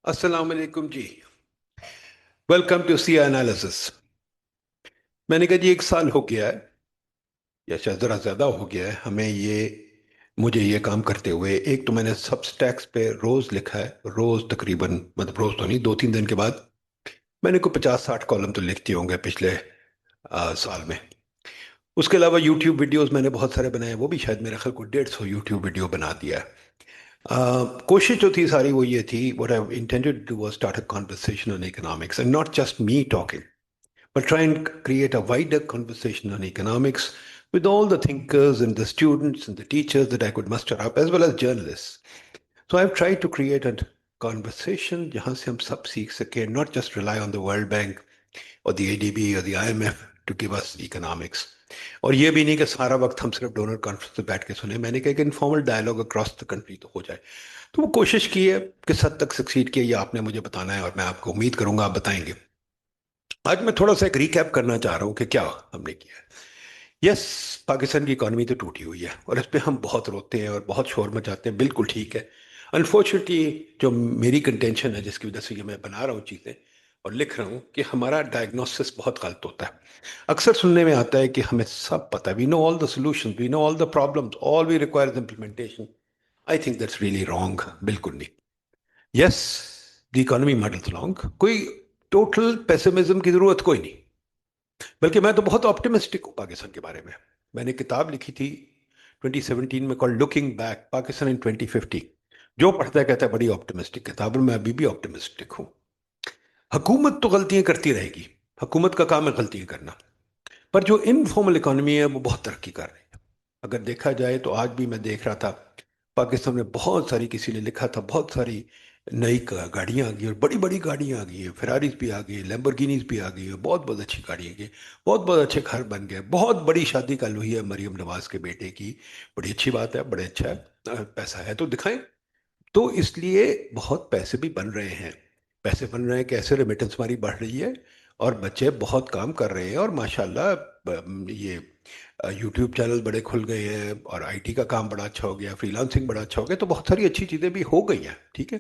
السلام علیکم جی. Welcome to C analysis. میں نے کہا جی 1 سال ہو گیا ہے یا شاید ذرا زیادہ ہو گیا ہے مجھے یہ کام کرتے ہوئے. ایک تو میں نے سب سٹیکس پہ روز لکھا ہے، روز تقریباً، مطلب روز تو نہیں، 2-3 دن کے بعد میں نے کوئی 50-60 کالم تو لکھتے ہوں گے پچھلے سال میں. اس کے علاوہ یوٹیوب ویڈیوز میں نے بہت سارے بنائے، وہ بھی شاید میرے خیال کو 150 یوٹیوب ویڈیو بنا دیا ہے. کوشش جو تھی ساری وہ یہ تھی، what I intended to do was start a conversation on economics and not just me talking, but try and create a wider conversation on economics with all the thinkers and the students and the teachers that I could muster up, as well as journalists. So I've tried to create a conversation جہاں سے ہم سب سیکھ سکیں, not just rely on the World Bank or the ADB or the IMF to give us economics. اور یہ بھی نہیں کہ سارا وقت ہم صرف ڈونر کانفرنس پہ بیٹھ کے سنیں. میں نے کہا کہ informal dialogue across the country تو ہو جائے. تو وہ کوشش کی ہے، کس حد تک سکسیڈ کیا یہ آپ نے مجھے بتانا ہے، اور میں آپ کو امید کروں گا آپ بتائیں گے. آج میں تھوڑا سا ایک ریکیپ کرنا چاہ رہا ہوں کہ کیا ہم نے کیا ہے. یس، پاکستان کی اکانومی تو ٹوٹی ہوئی ہے اور اس پہ ہم بہت روتے ہیں اور بہت شور مچاتے ہیں، بالکل ٹھیک ہے. انفارچونیٹلی جو میری کنٹینشن ہے، جس کی وجہ سے یہ میں بنا رہا ہوں چیزیں اور لکھ رہا ہوں، کہ ہمارا ڈائگنوسس بہت غلط ہوتا ہے. اکثر سننے میں آتا ہے کہ ہمیں سب پتہ ہے، we know all the solution, we know all the problems, all we require is implementation. I think that's really wrong. بالکل نہیں. Yes, the economy models wrong. کوئی ٹوٹل پیسمزم کی ضرورت کوئی نہیں، بلکہ میں تو بہت آپٹیمسٹک ہوں پاکستان کے بارے میں. میں نے کتاب لکھی تھی 2017 میں، کال لکنگ بیک پاکستان ان 2050. جو پڑھتا ہے کہتا ہے بڑی آپٹیمسٹک کتاب ہے. میں ابھی بھی آپٹیمسٹک ہوں. حکومت تو غلطیاں کرتی رہے گی، حکومت کا کام ہے غلطیاں کرنا، پر جو انفارمل اکانومی ہے وہ بہت ترقی کر رہی ہے. اگر دیکھا جائے تو آج بھی میں دیکھ رہا تھا پاکستان میں بہت ساری، کسی نے لکھا تھا بہت ساری نئی گاڑیاں آ گئی، اور بڑی بڑی گاڑیاں آ گئی ہیں. فراریز بھی آ گئی، لیمبورگینیز بھی آ گئی ہیں، بہت بہت اچھی گاڑیاں گئی، بہت بہت اچھے گھر بن گئے. بہت بڑی شادی کل ہوئی ہے مریم نواز کے بیٹے کی. بڑی اچھی بات ہے، بڑے اچھا ہے. پیسہ ہے تو دکھائیں. تو اس لیے بہت پیسے بھی بن رہے ہیں. پیسے بن رہے ہیں کیسے؟ ریمیٹنس ہماری بڑھ رہی ہے اور بچے بہت کام کر رہے ہیں. اور ماشاءاللہ یہ یوٹیوب چینل بڑے کھل گئے ہیں، اور آئی ٹی کا کام بڑا اچھا ہو گیا، فری لانسنگ بڑا اچھا ہو گیا. تو بہت ساری اچھی چیزیں بھی ہو گئی ہیں، ٹھیک ہے.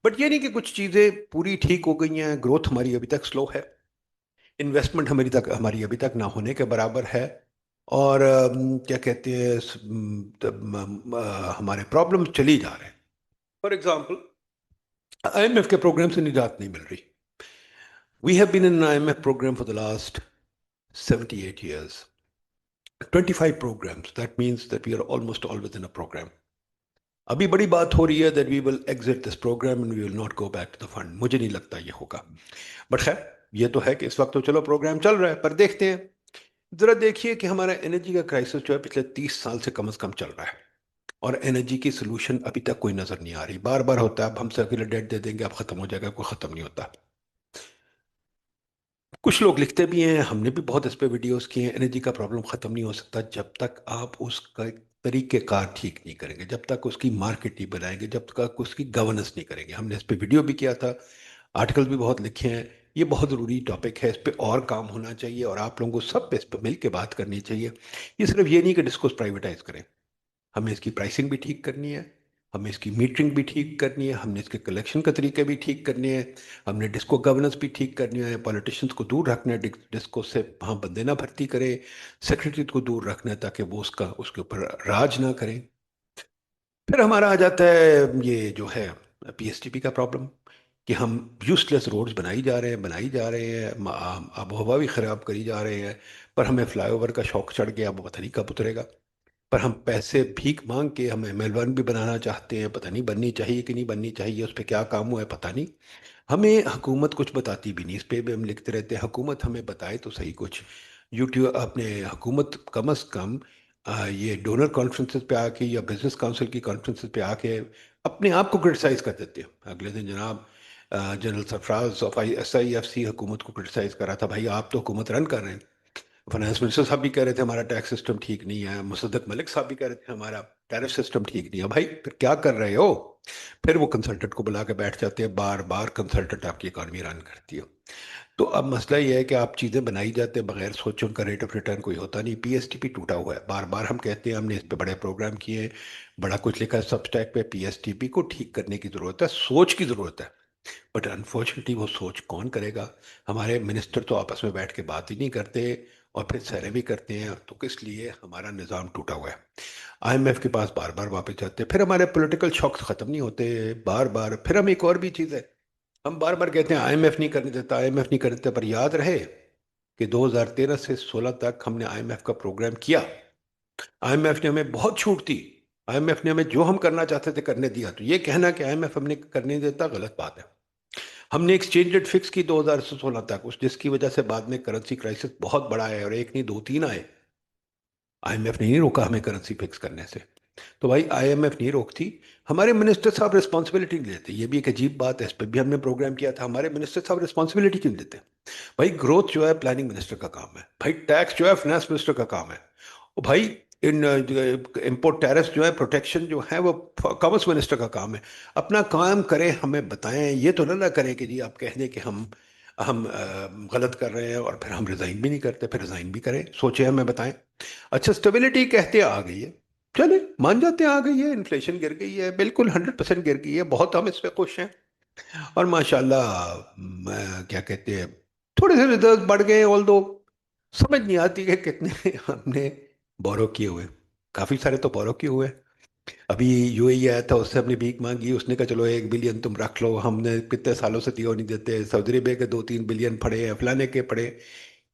بٹ یہ نہیں کہ کچھ چیزیں پوری ٹھیک ہو گئی ہیں. گروتھ ہماری ابھی تک سلو ہے، انویسٹمنٹ ہماری ابھی تک نہ ہونے کے برابر ہے. اور کیا کہتے ہیں، ہمارے پرابلم چلی جا رہے ہیں. For example, I M F کے پروگرام سے نجات نہیں مل رہی. We have been in I M F program for the last 78 years. 25 programs. That means that we are almost all within a program. ابھی بڑی بات ہو رہی ہے that we will exit this program and we will not go back to the fund. مجھے نہیں لگتا یہ ہوگا. بٹ خیر، یہ تو ہے کہ اس وقت تو چلو پروگرام چل رہا ہے، پر دیکھتے ہیں. ذرا دیکھیے کہ ہمارا انرجی کا کرائسس جو ہے پچھلے 30 سال سے کم از کم چل رہا ہے، اور انرجی کی سلوشن ابھی تک کوئی نظر نہیں آ رہی. بار بار ہوتا ہے اب ہم سرکولر ڈیٹ دے دیں گے اب ختم ہو جائے گا، کوئی ختم نہیں ہوتا. کچھ لوگ لکھتے بھی ہیں، ہم نے بھی بہت اس پہ ویڈیوز کیے ہیں، انرجی کا پرابلم ختم نہیں ہو سکتا جب تک آپ اس کا طریقہ کار ٹھیک نہیں کریں گے، جب تک اس کی مارکیٹ نہیں بنائیں گے، جب تک اس کی گورننس نہیں کریں گے. ہم نے اس پہ ویڈیو بھی کیا تھا، آرٹیکل بھی بہت لکھے ہیں. یہ بہت ضروری ٹاپک ہے، اس پہ اور کام ہونا چاہیے، اور آپ لوگوں کو سب پہ اس پہ مل کے بات کرنی چاہیے. یہ صرف یہ نہیں کہ ڈسکوز پرائیویٹائز کریں. ہمیں اس کی پرائسنگ بھی ٹھیک کرنی ہے، ہمیں اس کی میٹرنگ بھی ٹھیک کرنی ہے، ہم نے اس کے کلیکشن کا طریقے بھی ٹھیک کرنے ہیں، ہم نے ڈسکو گورننس بھی ٹھیک کرنی ہے. پولیٹیشنز کو دور رکھنا ہے ڈسکو سے، وہاں بندے نہ بھرتی کرے. سیکرٹری کو دور رکھنا ہے تاکہ وہ اس کے اوپر راج نہ کریں. پھر ہمارا آ جاتا ہے یہ جو ہے پی ایس ٹی پی کا پرابلم، کہ ہم یوز لیس روڈز بنائی جا رہے ہیں، آب و ہوا بھی خراب کری جا رہے ہیں. پر ہمیں فلائی اوور کا شوق چڑھ گیا، وہ پتہ نہیں کب اترے گا. پر ہم پیسے بھیک مانگ کے ہم ایم ایل ون بھی بنانا چاہتے ہیں، پتہ نہیں بننی چاہیے کہ نہیں بننی چاہیے، اس پہ کیا کام ہوا ہے پتہ نہیں. ہمیں حکومت کچھ بتاتی بھی نہیں، اس پہ بھی ہم لکھتے رہتے ہیں حکومت ہمیں بتائے تو صحیح کچھ. یوٹیوب اپنے حکومت کم از کم یہ ڈونر کانفرنسز پہ آ کے یا بزنس کاؤنسل کی کانفرنسز پہ آ کے اپنے آپ کو کرٹیسائز کر دیتے ہیں. اگلے دن جناب general Sarfraz of S I F C حکومت کو کرٹیسائز کر رہا تھا. بھائی آپ تو حکومت رن کر رہے ہیں. فائنانس منسٹر صاحب بھی کہہ رہے تھے ہمارا ٹیکس سسٹم ٹھیک نہیں ہے، مصدق ملک صاحب بھی کہہ رہے تھے ہمارا ٹیرف سسٹم ٹھیک نہیں ہے. بھائی پھر کیا کر رہے ہو؟ پھر وہ کنسلٹنٹ کو بلا کے بیٹھ جاتے ہیں، بار بار کنسلٹنٹ آپ کی اکانومی رن کرتی ہے. تو اب مسئلہ یہ ہے کہ آپ چیزیں بنائی جاتے ہیں بغیر سوچے، ان کا ریٹ آف ریٹرن کوئی ہوتا نہیں. پی ایس ٹی پی ٹوٹا ہوا ہے، بار بار ہم کہتے ہیں، ہم نے اس پہ بڑے پروگرام کیے، بڑا کچھ لکھا ہے سب اسٹیک پہ. پی ایس ٹی پی کو ٹھیک کرنے کی ضرورت ہے، سوچ کی ضرورت ہے. بٹ انفارچونیٹلی وہ سوچ کون کرے گا؟ ہمارے منسٹر تو آپس میں بیٹھ کے بات ہی نہیں کرتے اور پھر سیرے بھی کرتے ہیں، تو کس لیے؟ ہمارا نظام ٹوٹا ہوا ہے۔ آئی ایم ایف کے پاس بار بار واپس جاتے ہیں، پھر ہمارے پولیٹیکل شوقس ختم نہیں ہوتے، بار بار پھر ہم ایک اور بھی چیز ہے، ہم بار بار کہتے ہیں آئی ایم ایف نہیں کرنے دیتا، آئی ایم ایف نہیں کرنے دیتا، پر یاد رہے کہ 2013 سے 16 تک ہم نے آئی ایم ایف کا پروگرام کیا، آئی ایم ایف نے ہمیں بہت چھوٹ دی، آئی ایم ایف نے ہمیں جو ہم کرنا چاہتے تھے کرنے دیا، تو یہ کہنا کہ آئی ایم ایف ہم نے کرنے دیتا غلط بات ہے۔ ہم نے ایکسچینج ریٹ فکس کی 2016 تک، جس کی وجہ سے بعد میں کرنسی کرائسس بہت بڑا ہے، اور ایک نہیں دو تین آئے، آئی ایم ایف نے نہیں روکا ہمیں کرنسی فکس کرنے سے۔ تو بھائی آئی ایم ایف نہیں روکتی، ہمارے منسٹر صاحب رسپانسبلٹی نہیں لیتے، یہ بھی ایک عجیب بات ہے، اس پہ بھی ہم نے پروگرام کیا تھا، ہمارے منسٹر صاحب رسپانسبلٹی کیوں نہیں لیتے؟ بھائی گروتھ جو ہے پلاننگ منسٹر کا کام ہے، بھائی ٹیکس جو ہے فائنانس منسٹر کا کام ہے، اور بھائی ان امپورٹ ٹیرس جو ہے پروٹیکشن جو ہے وہ کامرس منسٹر کا کام ہے۔ اپنا کام کریں، ہمیں بتائیں، یہ تو نہ کریں کہ جی آپ کہہ دیں کہ ہم غلط کر رہے ہیں اور پھر ہم ریزائن بھی نہیں کرتے، پھر ریزائن بھی کریں، سوچیں ہمیں بتائیں۔ اچھا اسٹیبلٹی کہتے آ گئی ہے، چلے مان جاتے ہیں آ گئی ہے، انفلیشن گر گئی ہے، بالکل 100% گر گئی ہے، بہت ہم اس پہ خوش ہیں، اور ماشاءاللہ کیا کہتے ہیں تھوڑے سے ریزرو بڑھ گئے، آل دو سمجھ نہیں آتی کہ کتنے ہم نے بورو کیے ہوئے، کافی سارے تو بورو کیے ہوئے۔ ابھی یو اے ای آیا تھا، اس سے ہم نے بھیک مانگی، اس نے کہا چلو 1 بلین تم رکھ لو، ہم نے کتنے سالوں سے دیو نہیں دیتے، سعودی عربیہ کے 2-3 بلین پڑے ہیں، فلانے کے پڑے،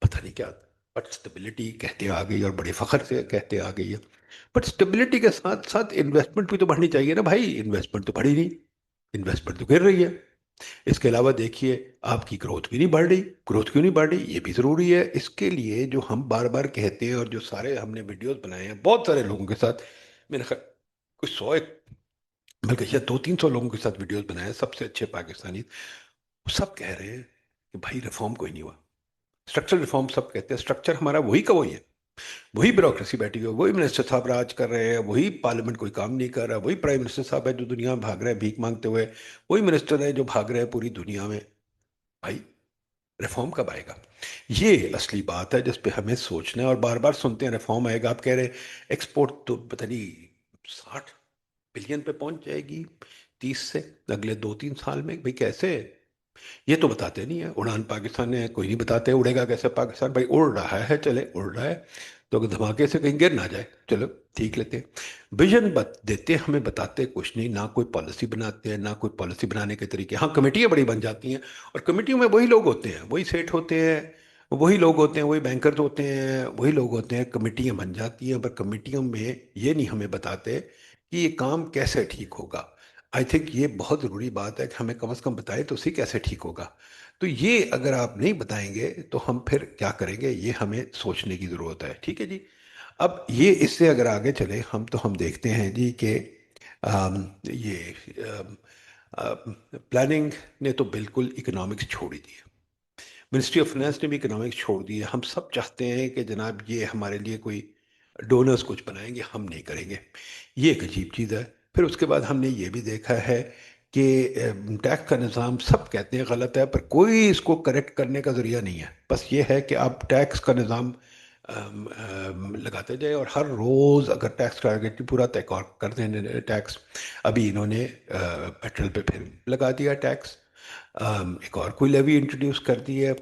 پتہ نہیں کیا، بٹ اسٹیبلٹی کہتے آ گئی، اور بڑے فخر سے کہتے آ گئی ہے۔ بٹ اسٹیبلٹی کے ساتھ ساتھ انویسٹمنٹ بھی تو بڑھنی چاہیے نا بھائی، انویسٹمنٹ تو بڑھی نہیں، انویسٹمنٹ تو گر رہی ہے۔ اس کے علاوہ دیکھیے آپ کی گروتھ بھی نہیں بڑھ رہی، گروتھ کیوں نہیں بڑھ رہی یہ بھی ضروری ہے۔ اس کے لیے جو ہم بار بار کہتے ہیں، اور جو سارے ہم نے ویڈیوز بنائے ہیں بہت سارے لوگوں کے ساتھ، میں نے کچھ 100 بلکہ شاید 200-300 لوگوں کے ساتھ ویڈیوز بنائے ہیں، سب سے اچھے پاکستانی، وہ سب کہہ رہے ہیں کہ بھائی ریفارم کوئی نہیں ہوا، اسٹرکچرل ریفارم سب کہتے ہیں، اسٹرکچر ہمارا وہی کا وہی ہے، وہی بیوروکریسی بیٹھی ہوئی ہے، وہی منسٹر صاحب راج کر رہے ہیں، وہی پارلیمنٹ کوئی کام نہیں کر رہا، وہی پرائم منسٹر صاحب ہے جو دنیا میں بھاگ رہے ہیں بھیک مانگتے ہوئے، وہی منسٹر ہے جو بھاگ رہے ہیں پوری دنیا میں۔ بھائی ریفارم کب آئے گا؟ یہ اصلی بات ہے جس پہ ہمیں سوچنا ہے، اور بار بار سنتے ہیں ریفارم آئے گا، آپ کہہ رہے ہیں ایکسپورٹ تو پتہ نہیں 60 بلین پہ پہنچ جائے گی 30 سے اگلے 2-3 سال میں، بھائی کیسے؟ یہ تو بتاتے نہیں ہیں، اڑان پاکستان نے کوئی نہیں بتاتے، اڑے گا کیسے پاکستان؟ بھائی اڑ رہا ہے، چلے اڑ رہا ہے تو اگر دھماکے سے کہیں گر نہ جائے، چلو ٹھیک لیتے ہیں، ویژن دیتے ہمیں، بتاتے کچھ نہیں، نہ کوئی پالیسی بناتے ہیں، نہ کوئی پالیسی بنانے کے طریقے، ہاں کمیٹیاں بڑی بن جاتی ہیں، اور کمیٹیوں میں وہی لوگ ہوتے ہیں، وہی سیٹ ہوتے ہیں، وہی لوگ ہوتے ہیں، وہی بینکرز ہوتے ہیں، وہی لوگ ہوتے ہیں، کمیٹیاں بن جاتی ہیں، پر کمیٹیوں میں یہ نہیں ہمیں بتاتے کہ یہ کام کیسے ٹھیک ہوگا۔ آئی تھنک یہ بہت ضروری بات ہے کہ ہمیں کم از کم بتائے تو اسی کیسے ٹھیک ہوگا۔ تو یہ اگر آپ نہیں بتائیں گے تو ہم پھر کیا کریں گے، یہ ہمیں سوچنے کی ضرورت ہے، ٹھیک ہے جی۔ اب یہ اس سے اگر آگے چلے ہم دیکھتے ہیں جی کہ یہ پلاننگ نے تو بالکل اکنامکس چھوڑ ہی دی ہے، منسٹری آف فائنانس نے بھی اکنامکس چھوڑ دی ہے، ہم سب چاہتے ہیں کہ جناب یہ ہمارے لیے کوئی ڈونرز کچھ بنائیں گے، ہم نہیں کریں گے، یہ ایک عجیب چیز ہے۔ پھر اس کے بعد ہم نے یہ بھی دیکھا ہے کہ ٹیکس کا نظام سب کہتے ہیں غلط ہے، پر کوئی اس کو کریکٹ کرنے کا ذریعہ نہیں ہے، بس یہ ہے کہ آپ ٹیکس کا نظام لگاتے جائیں، اور ہر روز اگر ٹیکس ٹارگیٹ پورا طے کر دیں ٹیکس، ابھی انہوں نے پیٹرول پہ پھر لگا دیا ٹیکس، ایک اور کوئی لیوی انٹروڈیوس کر دی ہے،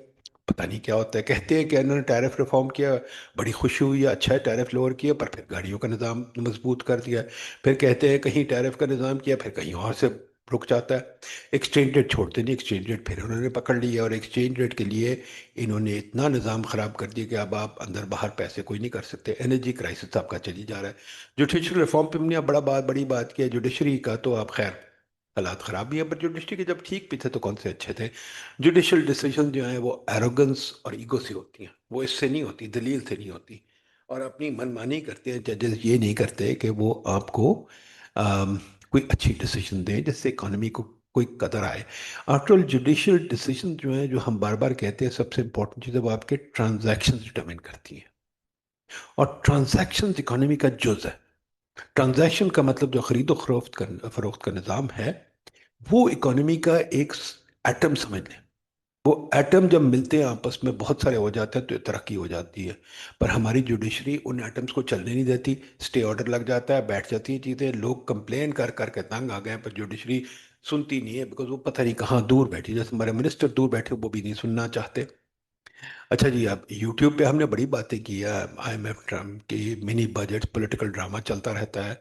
پتہ نہیں کیا ہوتا ہے، کہتے ہیں کہ انہوں نے ٹیرف ریفارم کیا، بڑی خوشی ہوئی ہے، اچھا ہے ٹیرف لوور کیا، پر پھر گاڑیوں کا نظام مضبوط کر دیا، پھر کہتے ہیں کہیں ٹیرف کا نظام کیا، پھر کہیں اور سے رک جاتا ہے، ایکسچینج ریٹ چھوڑتے نہیں، ایکسچینج ریٹ پھر انہوں نے پکڑ لیا، اور ایکسچینج ریٹ کے لیے انہوں نے اتنا نظام خراب کر دیا کہ اب آپ اندر باہر پیسے کوئی نہیں کر سکتے، انرجی کرائسس آپ کا چلی جا رہا ہے، جوڈیشل ریفارم پہ ہم نے بڑی بات کی ہے، جوڈیشری کا تو آپ خیر حالات خراب بھی ہیں، پر جوڈیشری کے جب ٹھیک بھی تھے تو کون سے اچھے تھے۔ جوڈیشل ڈیسیجن جو ہیں وہ ایروگنس اور ایگو سے ہوتی ہیں، وہ اس سے نہیں ہوتی، دلیل سے نہیں ہوتی، اور اپنی من مانی کرتے ہیں ججز، یہ نہیں کرتے کہ وہ آپ کو آم، کوئی اچھی ڈیسیجن دیں جس سے اکانومی کو کوئی قدر آئے۔ آفٹر آل جوڈیشل ڈیسیجن جو ہیں، جو ہم بار بار کہتے ہیں سب سے امپورٹنٹ چیز ہے، وہ آپ کے ٹرانزیکشن ڈٹرمن کرتی ہیں، اور ٹرانزیکشن اکانومی کا جز ہے۔ ٹرانزیکشن کا مطلب جو خرید و فروخت کا نظام ہے، وہ اکانومی کا ایک ایٹم سمجھ لیں، وہ ایٹم جب ملتے ہیں آپس میں بہت سارے ہو جاتے ہیں تو ترقی ہو جاتی ہے، پر ہماری جوڈیشری ان ایٹمز کو چلنے نہیں دیتی، سٹے آرڈر لگ جاتا ہے، بیٹھ جاتی ہیں چیزیں، لوگ کمپلین کر کر کے تنگ آ گئے ہیں، پر جوڈیشری سنتی نہیں ہے، بیکاز وہ پتہ نہیں کہاں دور بیٹھی، جیسے ہمارے منسٹر دور بیٹھے وہ بھی نہیں سننا چاہتے۔ اچھا جی، اب یوٹیوب پہ ہم نے بڑی باتیں کی ہے، آئی ایم ایف ٹرمپ کی منی بجٹ پولیٹیکل ڈرامہ چلتا رہتا ہے۔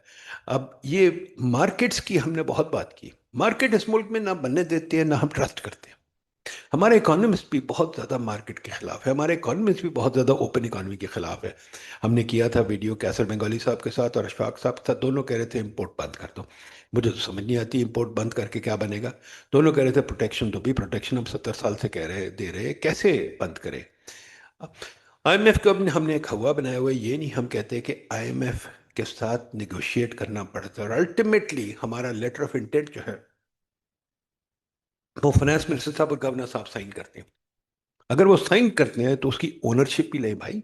اب یہ مارکیٹس کی ہم نے بہت بات کی، مارکیٹ اس ملک میں نہ بننے دیتے ہیں نہ ہم ٹرسٹ کرتے ہیں۔ ہمارے اکانومسٹ بھی بہت زیادہ مارکیٹ کے خلاف ہے، ہمارے اکانومسٹ بھی بہت زیادہ اوپن اکانومی کے خلاف ہے۔ ہم نے کیا تھا ویڈیو کیسر بنگالی صاحب کے ساتھ اور اشفاق صاحب کے ساتھ، دونوں کہہ رہے تھے امپورٹ بند کر دو۔ مجھے تو سمجھ نہیں آتی امپورٹ بند کر کے کیا بنے گا۔ دونوں کہہ رہے تھے پروٹیکشن، تو بھی پروٹیکشن ہم 70 سال سے کہہ رہے دے رہے، کیسے بند کرے؟ آئی ایم ایف کو ہم نے ایک ہوا بنایا ہوا ہے، یہ نہیں ہم کہتے کہ آئی ایم ایف کے ساتھ نیگوشیٹ کرنا پڑتا ہے، اور الٹیمیٹلی ہمارا لیٹر آف انٹینٹ جو ہے وہ فائنانس منسٹر صاحب اور گورنر صاحب سائن کرتے ہیں۔ اگر وہ سائن کرتے ہیں تو اس کی اونرشپ بھی لیں بھائی،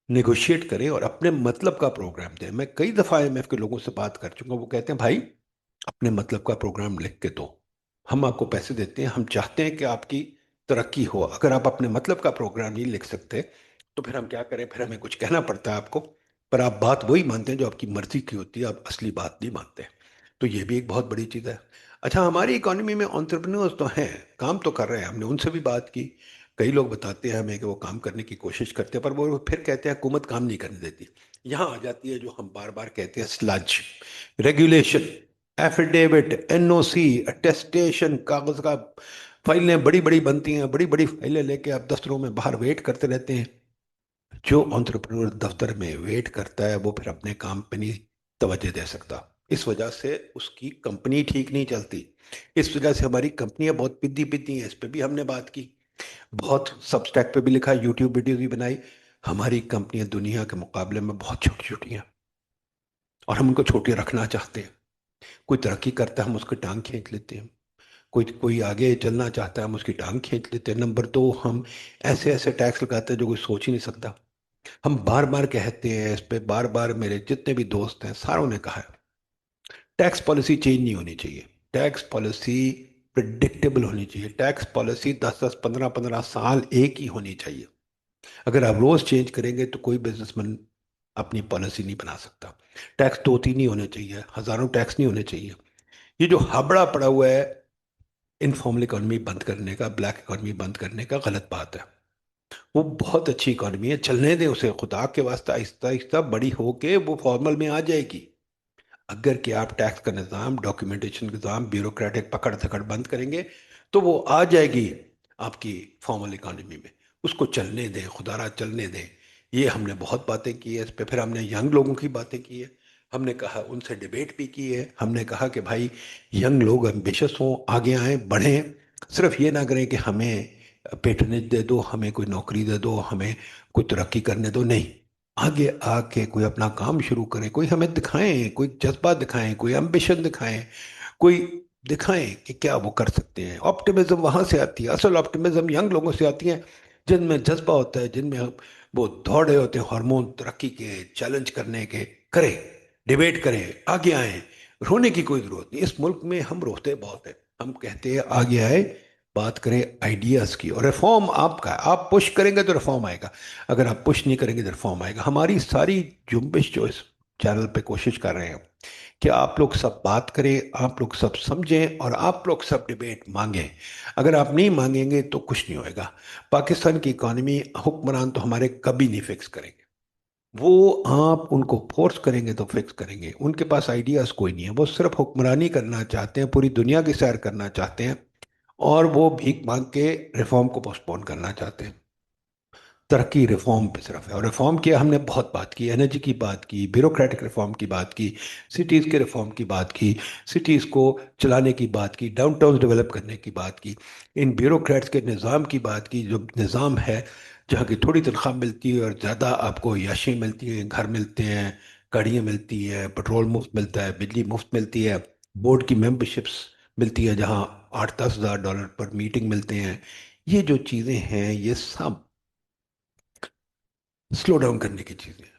نیگوشیٹ کریں اور اپنے مطلب کا پروگرام دیں۔ میں کئی دفعہ آئی ایم ایف کے لوگوں سے بات کر چکا ہوں، وہ کہتے ہیں بھائی اپنے مطلب کا پروگرام لکھ کے دو، ہم آپ کو پیسے دیتے ہیں، ہم چاہتے ہیں کہ آپ کی ترقی ہو، اگر آپ اپنے مطلب کا پروگرام نہیں لکھ سکتے تو پھر ہم کیا کریں؟ پھر ہمیں کچھ کہنا پڑتا ہے آپ کو، پر آپ بات وہی مانتے ہیں جو آپ کی مرضی کی ہوتی ہے، آپ اصلی بات نہیں مانتے۔ تو یہ بھی ایک بہت بڑی چیز ہے۔ اچھا، ہماری اکانومی میں انٹرپرینورز تو ہیں، کام تو کر رہے ہیں، ہم نے ان سے بھی بات کی۔ کئی لوگ بتاتے ہیں ہمیں کہ وہ کام کرنے کی کوشش کرتے ہیں، پر وہ پھر کہتے ہیں حکومت کام نہیں کرنے دیتی۔ یہاں آ جاتی ہے جو ہم بار بار کہتے ہیں، سلج ریگولیشن، ایفیڈیوٹ، این او سی، اٹیسٹیشن، کاغذ کا فائلیں بڑی بڑی بنتی ہیں، بڑی بڑی فائلیں لے کے آپ دفتروں میں باہر ویٹ کرتے رہتے ہیں۔ جو انٹرپرینور دفتر میں ویٹ کرتا ہے وہ پھر اپنے کام پہ نہیں توجہ دے سکتا، اس وجہ سے اس کی کمپنی ٹھیک نہیں چلتی، اس وجہ سے ہماری کمپنیاں بہت پدی پدی ہیں۔ اس پہ بھی ہم نے بات کی، بہت سب سٹیک پہ بھی لکھا، یوٹیوب ویڈیوز بھی بنائی۔ ہماری کمپنیاں دنیا کے مقابلے میں بہت چھوٹی چھوٹی ہیں اور ہم ان کو چھوٹی رکھنا چاہتے ہیں۔ کوئی ترقی کرتا ہے ہم اس کی ٹانگ کھینچ لیتے ہیں، کوئی آگے چلنا چاہتا ہے ہم اس کی ٹانگ کھینچ لیتے ہیں۔ نمبر دو، ہم ایسے ایسے ٹیکس لگاتے ہیں جو کوئی سوچ ہی نہیں سکتا۔ ہم بار بار کہتے ہیں اس پہ، بار بار میرے جتنے بھی دوست ہیں ساروں نے کہا ہے ٹیکس پالیسی چینج نہیں ہونی چاہیے، ٹیکس پالیسی پریڈکٹیبل ہونی چاہیے، ٹیکس پالیسی 10 10 15 15 سال ایک ہی ہونی چاہیے۔ اگر آپ روز چینج کریں گے تو کوئی بزنس مین اپنی پالیسی نہیں بنا سکتا۔ ٹیکس دو تین نہیں ہونے چاہیے، ہزاروں ٹیکس نہیں ہونے چاہیے۔ یہ جو ہابڑا پڑا ہوا ہے انفارمل اکانومی بند کرنے کا، بلیک اکانومی بند کرنے کا، غلط بات ہے۔ وہ بہت اچھی اکانومی ہے، چلنے دیں اسے، خدا کے واسطہ آہستہ آہستہ بڑی ہو کے وہ فارمل میں آ جائے گی۔ اگر کہ آپ ٹیکس کا نظام، ڈاکیومنٹیشن کا نظام، بیوروکریٹک پکڑ دھکڑ بند کریں گے تو وہ آ جائے گی آپ کی فارمل اکانومی میں۔ اس کو چلنے دیں، خدا را چلنے دیں۔ یہ ہم نے بہت باتیں کی ہے اس پہ، پھر ہم نے ینگ لوگوں کی باتیں کی ہے، ہم نے کہا ان سے ڈیبیٹ بھی کی ہے۔ ہم نے کہا کہ بھائی ینگ لوگ ایمبیشس ہوں، آگے آئیں، بڑھیں، صرف یہ نہ کریں کہ ہمیں پیٹرنیج دے دو، ہمیں کوئی نوکری دے دو، ہمیں کوئی ترقی کرنے دو، نہیں، آگے آ کے کوئی اپنا کام شروع کریں، کوئی ہمیں دکھائیں، کوئی جذبہ دکھائیں، کوئی ایمبیشن دکھائیں، کوئی دکھائیں کہ کیا وہ کر سکتے ہیں۔ آپٹیمزم وہاں سے آتی ہے، اصل آپٹیمزم ینگ لوگوں سے آتی ہے جن میں جذبہ ہوتا ہے، جن میں وہ دوڑے ہوتے ہیں ہارمون ترقی کے، چیلنج کرنے کے۔ کریں، ڈیبیٹ کریں، آگے آئیں، رونے کی کوئی ضرورت نہیں۔ اس ملک میں ہم روتے بہت ہیں، ہم کہتے ہیں آگے آئے، بات کریں آئیڈیاز کی، اور ریفارم آپ کا ہے، آپ پش کریں گے تو ریفارم آئے گا، اگر آپ پش نہیں کریں گے تو ریفارم آئے گا۔ ہماری ساری جنبش جو اس چینل پہ کوشش کر رہے ہیں کہ آپ لوگ سب بات کریں، آپ لوگ سب سمجھیں، اور آپ لوگ سب ڈیبیٹ مانگیں۔ اگر آپ نہیں مانگیں گے تو کچھ نہیں ہوئے گا۔ پاکستان کی اکانومی حکمران تو ہمارے کبھی نہیں فکس کریں گے، وہ آپ ان کو فورس کریں گے تو فکس کریں گے۔ ان کے پاس آئیڈیاز کوئی نہیں ہے، وہ صرف حکمرانی کرنا چاہتے ہیں، پوری دنیا کی سیر کرنا چاہتے ہیں، اور وہ بھیک مانگ کے ریفارم کو پوسٹ پون کرنا چاہتے ہیں۔ ترقی ریفارم پہ صرف ہے، اور ریفارم کی ہم نے بہت بات کی، انرجی کی بات کی، بیوروکریٹک ریفارم کی بات کی، سٹیز کے ریفارم کی بات کی، سٹیز کو چلانے کی بات کی، ڈاؤن ٹاؤن ڈیولپ کرنے کی بات کی، ان بیوروکریٹس کے نظام کی بات کی، جو نظام ہے جہاں کی تھوڑی تنخواہ ملتی ہے اور زیادہ آپ کو یاشی ملتی ہیں، گھر ملتے ہیں، گاڑیاں ملتی ہیں، پیٹرول مفت ملتا ہے، بجلی مفت ملتی ہے، بورڈ کی ممبرشپس ملتی ہے جہاں 8 10 ہزار ڈالر پر میٹنگ ملتے ہیں۔ یہ جو چیزیں ہیں یہ سب سلو ڈاؤن کرنے کی چیزیں ہیں۔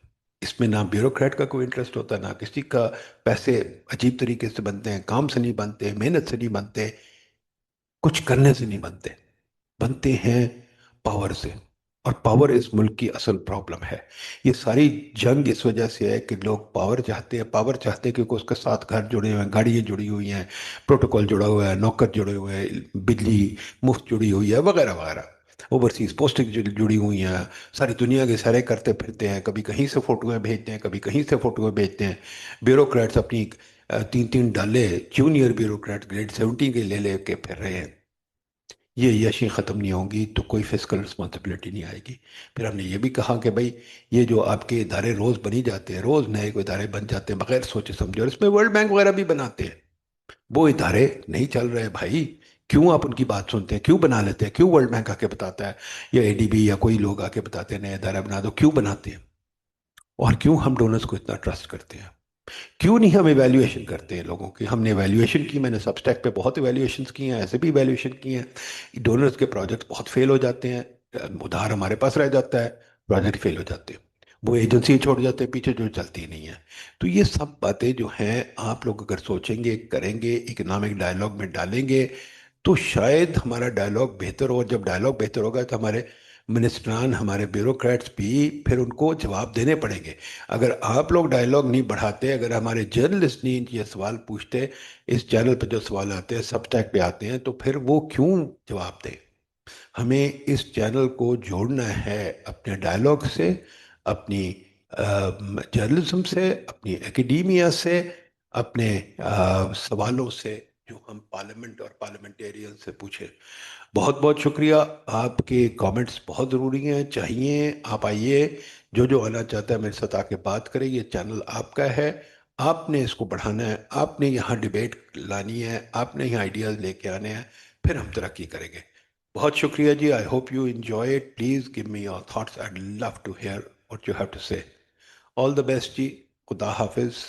اس میں نہ بیوروکریٹ کا کوئی انٹرسٹ ہوتا، نہ کسی کا۔ پیسے عجیب طریقے سے بنتے ہیں، کام سے نہیں بنتے، محنت سے نہیں بنتے، کچھ کرنے سے نہیں بنتے، بنتے ہیں پاور سے۔ اور پاور اس ملک کی اصل پرابلم ہے. یہ ساری جنگ اس وجہ سے ہے کہ لوگ پاور چاہتے ہیں کیونکہ اس کے ساتھ گھر جڑے ہوئے ہیں، گاڑیاں جڑی ہوئی ہیں، پروٹوکول جڑا ہوا ہے، نوکر جڑے ہوئے ہیں، بجلی مفت جڑی ہوئی ہے، وغیرہ وغیرہ. اوورسیز پوسٹنگ جڑی ہوئی ہیں. ساری دنیا کے سارے کرتے پھرتے ہیں، کبھی کہیں سے فوٹویں بھیجتے ہیں، کبھی کہیں سے فوٹویں بھیجتے ہیں. بیوروکریٹس اپنی تین تین ڈالے جونیئر بیوروکریٹ گریڈ 17 کے لے لے کے پھر رہے ہیں. یہ یشیں ختم نہیں ہوں گی تو کوئی فسکل رسپانسبلٹی نہیں آئے گی. پھر ہم نے یہ بھی کہا کہ بھائی یہ جو آپ کے ادارے روز بنی جاتے ہیں، روز نئے کوئی ادارے بن جاتے ہیں بغیر سوچے سمجھے، اور اس میں ورلڈ بینک وغیرہ بھی بناتے ہیں. وہ ادارے نہیں چل رہے بھائی. کیوں آپ ان کی بات سنتے ہیں؟ کیوں بنا لیتے ہیں؟ کیوں ورلڈ بینک آ کے بتاتا ہے یا اے ڈی بی یا کوئی لوگ آ کے بتاتے ہیں نئے ادارہ بنا دو؟ کیوں بناتے ہیں؟ اور کیوں ہم ڈونرز کو اتنا ٹرسٹ کرتے ہیں؟ کیوں نہیں ہم ایویلیویشن کرتے ہیں لوگوں کی؟ ہم نے ایویلیویشن کی، میں نے سب اسٹیک پہ بہت ایویلیویشنس کی ہیں، ایسے بھی ایویلیویشن کی ہیں. ڈونرز کے پروجیکٹ بہت فیل ہو جاتے ہیں، ادھار ہمارے پاس رہ جاتا ہے، پروجیکٹ فیل ہو جاتے ہیں، وہ ایجنسی چھوڑ جاتے ہیں پیچھے جو چلتی نہیں ہے. تو یہ سب باتیں جو ہیں آپ لوگ اگر سوچیں گے، کریں گے، اکنامک ڈائلاگ میں ڈالیں گے تو شاید ہمارا ڈائلاگ بہتر ہو. جب ڈائلاگ بہتر ہوگا تو ہمارے منسٹران، ہمارے بیوروکریٹس بھی پھر ان کو جواب دینے پڑیں گے. اگر آپ لوگ ڈائلاگ نہیں بڑھاتے، اگر ہمارے جرنلسٹ نہیں یہ سوال پوچھتے، اس چینل پہ جو سوال آتے ہیں سب ٹیک پہ آتے ہیں، تو پھر وہ کیوں جواب دیں؟ ہمیں اس چینل کو جوڑنا ہے اپنے ڈائلاگ سے، اپنی جرنلزم سے، اپنی اکیڈیمیا سے، اپنے سوالوں سے جو ہم پارلیمنٹ اور پارلیمنٹیرین سے پوچھیں. بہت بہت شکریہ. آپ کے کامنٹس بہت ضروری ہیں، چاہیے. آپ آئیے، جو آنا چاہتا ہے میرے ساتھ آ کے بات کریں. یہ چینل آپ کا ہے، آپ نے اس کو بڑھانا ہے، آپ نے یہاں ڈیبیٹ لانی ہے، آپ نے یہاں آئیڈیاز لے کے آنے ہیں، پھر ہم ترقی کریں گے. بہت شکریہ جی. I hope you enjoy it. Please give me your thoughts. I love to hear what you have to say. All the best جی. خدا حافظ.